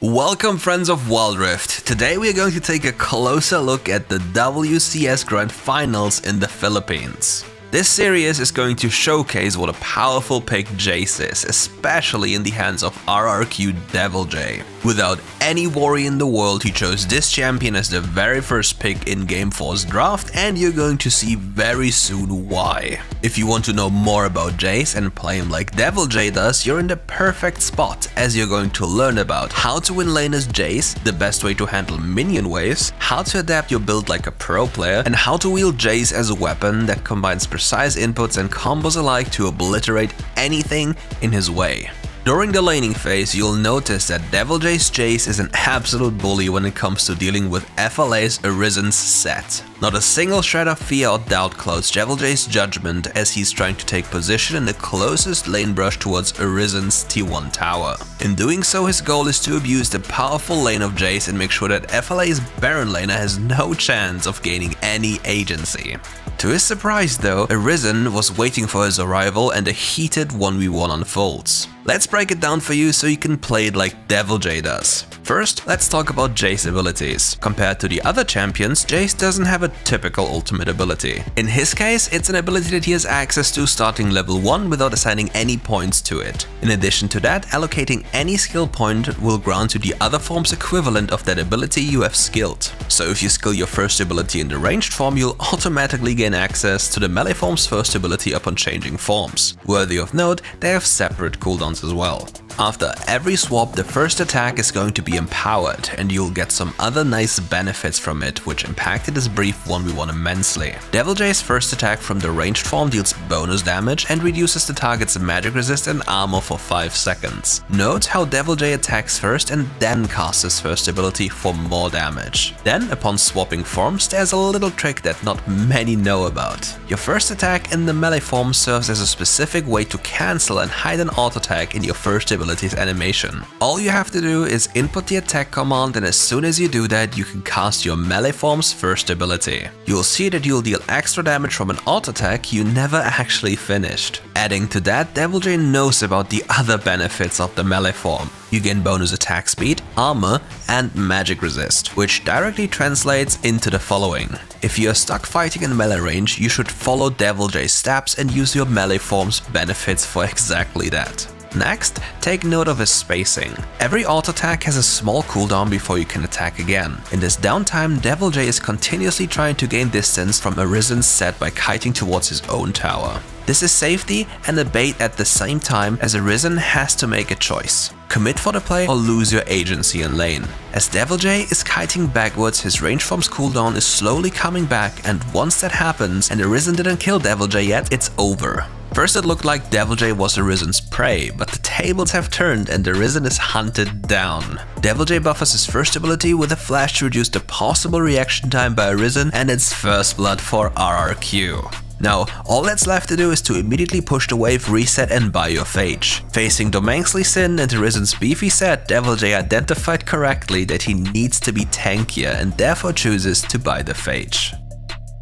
Welcome friends of Wild Rift. Today we are going to take a closer look at the WCS Grand Finals in the Philippines. This series is going to showcase what a powerful pick Jayce is, especially in the hands of RRQ deviljay. Without any worry in the world, he chose this champion as the very first pick in Game 4's draft, and you're going to see very soon why. If you want to know more about Jayce and play him like deviljay does, you're in the perfect spot, as you're going to learn about how to win lane as Jayce, the best way to handle minion waves, how to adapt your build like a pro player, and how to wield Jayce as a weapon that combines precise inputs and combos alike to obliterate anything in his way. During the laning phase, you'll notice that deviljay's Jayce is an absolute bully when it comes to dealing with FLA's Arizen's set. Not a single shred of fear or doubt clouds deviljay's judgment as he's trying to take position in the closest lane brush towards Arizen's T1 tower. In doing so, his goal is to abuse the powerful lane of Jayce and make sure that FLA's Baron laner has no chance of gaining any agency. To his surprise though, Arizen was waiting for his arrival and a heated 1v1 unfolds. Let's break it down for you so you can play it like deviljay does. First, let's talk about Jayce's abilities. Compared to the other champions, Jayce doesn't have a typical ultimate ability. In his case, it's an ability that he has access to starting level 1 without assigning any points to it. In addition to that, allocating any skill point will grant you the other form's equivalent of that ability you have skilled. So if you skill your first ability in the ranged form, you'll automatically gain access to the melee form's first ability upon changing forms. Worthy of note, they have separate cooldowns as well. After every swap, the first attack is going to be empowered, and you'll get some other nice benefits from it, which impacted this brief 1v1 immensely. deviljay's first attack from the ranged form deals bonus damage and reduces the target's magic resist and armor for 5 seconds. Note how deviljay attacks first and then casts his first ability for more damage. Then, upon swapping forms, there's a little trick that not many know about. Your first attack in the melee form serves as a specific way to cancel and hide an auto attack in your first ability's animation. All you have to do is input the attack command, and as soon as you do that, you can cast your melee form's first ability. You'll see that you'll deal extra damage from an auto attack you never actually finished. Adding to that, deviljay knows about the other benefits of the melee form. You gain bonus attack speed, armor, and magic resist, which directly translates into the following. If you are stuck fighting in melee range, you should follow deviljay's steps and use your melee form's benefits for exactly that. Next, take note of his spacing. Every auto attack has a small cooldown before you can attack again. In this downtime, deviljay is continuously trying to gain distance from Arizen's set by kiting towards his own tower. This is safety and a bait at the same time, as Arizen has to make a choice. Commit for the play or lose your agency in lane. As deviljay is kiting backwards, his range form's cooldown is slowly coming back, and once that happens and Arizen didn't kill deviljay yet, it's over. First it looked like deviljay was Arizen's prey, but the tables have turned and Arizen is hunted down. deviljay buffers his first ability with a flash to reduce the possible reaction time by Arizen, and it's first blood for RRQ. Now, all that's left to do is to immediately push the wave, reset, and buy your Phage. Facing Domains Lee Sin and Arizen's beefy set, deviljay identified correctly that he needs to be tankier and therefore chooses to buy the Phage.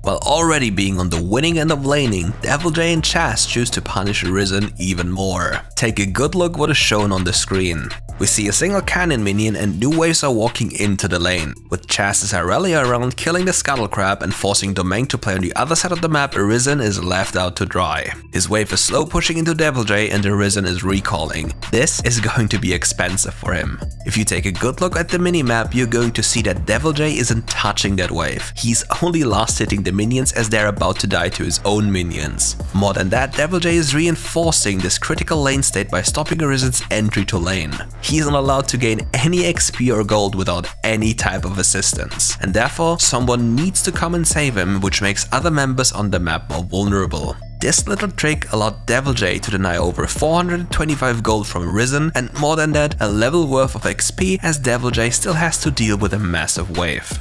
While already being on the winning end of laning, deviljay and Chaz choose to punish Arizen even more. Take a good look what is shown on the screen. We see a single cannon minion and new waves are walking into the lane. With Chaz's Irelia around killing the Scuttle Crab and forcing Domain to play on the other side of the map, Arizen is left out to dry. His wave is slow pushing into deviljay and Arizen is recalling. This is going to be expensive for him. If you take a good look at the minimap, you're going to see that deviljay isn't touching that wave. He's only last hitting the minions as they're about to die to his own minions. More than that, deviljay is reinforcing this critical lane state by stopping Arizen's entry to lane. He isn't allowed to gain any XP or gold without any type of assistance, and therefore someone needs to come and save him, which makes other members on the map more vulnerable. This little trick allowed deviljay to deny over 425 gold from Arizen, and more than that, a level worth of XP, as deviljay still has to deal with a massive wave.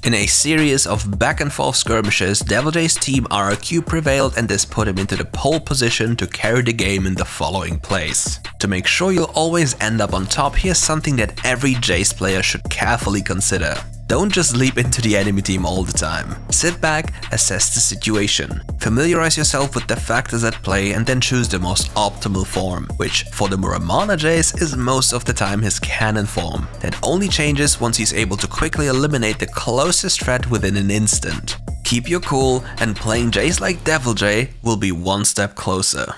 In a series of back and forth skirmishes, deviljay's team RRQ prevailed, and this put him into the pole position to carry the game in the following place. To make sure you'll always end up on top, here's something that every Jayce player should carefully consider. Don't just leap into the enemy team all the time. Sit back, assess the situation, familiarize yourself with the factors at play, and then choose the most optimal form, which for the Muramana Jace is most of the time his cannon form, that only changes once he's able to quickly eliminate the closest threat within an instant. Keep your cool, and playing Jace like Deviljay will be one step closer.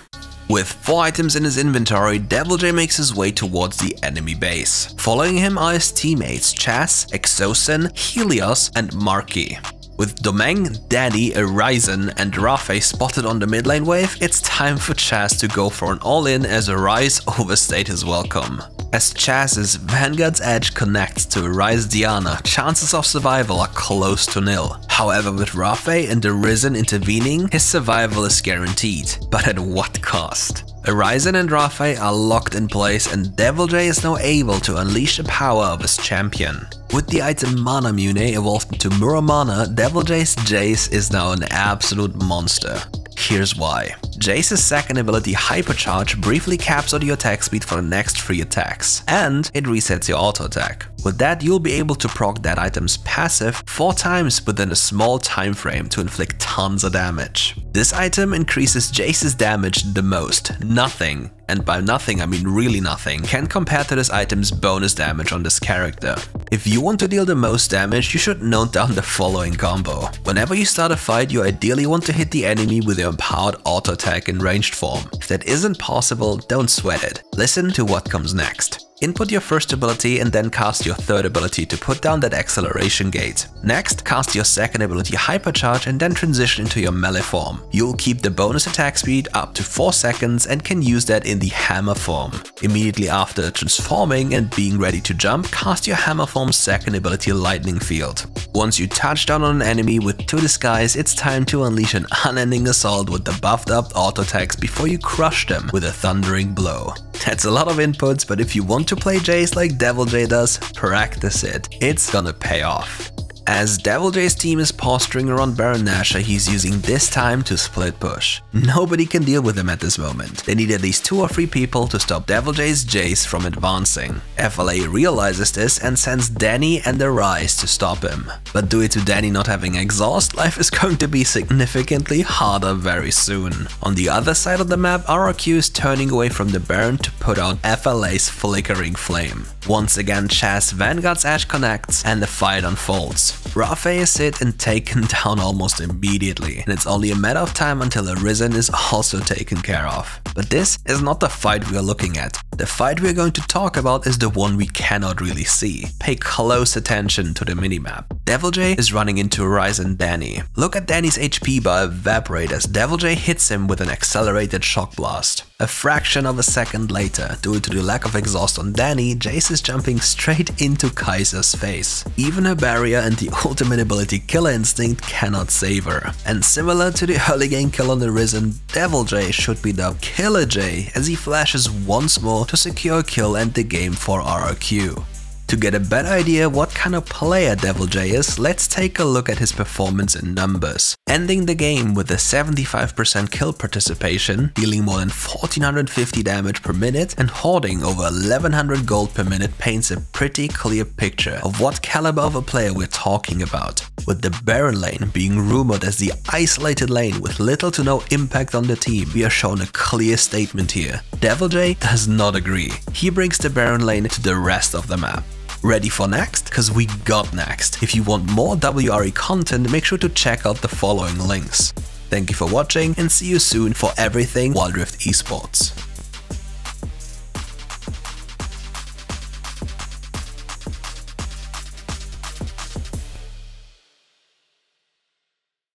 With 4 items in his inventory, Deviljay makes his way towards the enemy base. Following him are his teammates Chaz, Exocen, Helios, and Marky. With Domeng, Danny, Ryzen, and Rafe spotted on the mid lane wave, it's time for Chaz to go for an all-in as Ryze overstayed his welcome. As Chaz's Vanguard's Edge connects to Ryze Diana, chances of survival are close to nil. However, with Rafe and the Risen intervening, his survival is guaranteed. But at what cost? Ryzen and Rafe are locked in place, and Deviljay is now able to unleash the power of his champion. With the item Mana Mune evolved into Muramana, Deviljay's Jace is now an absolute monster. Here's why. Jace's second ability Hypercharge briefly caps out your attack speed for the next 3 attacks, and it resets your auto attack. With that, you'll be able to proc that item's passive 4 times within a small time frame to inflict tons of damage. This item increases Jace's damage the most. Nothing, and by nothing I mean really nothing, can compare to this item's bonus damage on this character. If you want to deal the most damage, you should note down the following combo. Whenever you start a fight, you ideally want to hit the enemy with your empowered auto attack in ranged form. If that isn't possible, don't sweat it. Listen to what comes next. Input your first ability and then cast your third ability to put down that acceleration gate. Next, cast your second ability Hypercharge and then transition into your melee form. You'll keep the bonus attack speed up to 4 seconds and can use that in the hammer form. Immediately after transforming and being ready to jump, cast your hammer form's second ability Lightning Field. Once you touch down on an enemy with 2 disguise, it's time to unleash an unending assault with the buffed up auto attacks before you crush them with a thundering blow. That's a lot of inputs, but if you want to play Jace like Deviljay does, practice it. It's gonna pay off. As Deviljay's team is posturing around Baron Nashor, he's using this time to split push. Nobody can deal with him at this moment. They need at least 2 or 3 people to stop Deviljay's Jace from advancing. FLA realizes this and sends Danny and the Ryze to stop him. But due to Danny not having exhaust, life is going to be significantly harder very soon. On the other side of the map, RRQ is turning away from the Baron to put out FLA's Flickering Flame. Once again, Chaz Vanguard's Edge connects and the fight unfolds. Rafe is hit and taken down almost immediately, and it's only a matter of time until Arisen is also taken care of. But this is not the fight we are looking at. The fight we are going to talk about is the one we cannot really see. Pay close attention to the minimap. Deviljay is running into Ryze and Danny. Look at Danny's HP bar evaporate as Deviljay hits him with an accelerated shock blast. A fraction of a second later, due to the lack of exhaust on Danny, Jace is jumping straight into Kai'Sa's face. Even her barrier and the ultimate ability Killer Instinct cannot save her. And similar to the early game kill on the Risen, Deviljay should be dubbed Killer J as he flashes once more to secure a kill and the game for RRQ. To get a better idea what kind of player Deviljay is, let's take a look at his performance in numbers. Ending the game with a 75% kill participation, dealing more than 1450 damage per minute and hoarding over 1100 gold per minute paints a pretty clear picture of what caliber of a player we're talking about. With the Baron lane being rumored as the isolated lane with little to no impact on the team, we are shown a clear statement here. Deviljay does not agree. He brings the Baron lane to the rest of the map. Ready for next? Cause we got next. If you want more WRE content, make sure to check out the following links. Thank you for watching and see you soon for everything Wild Rift Esports.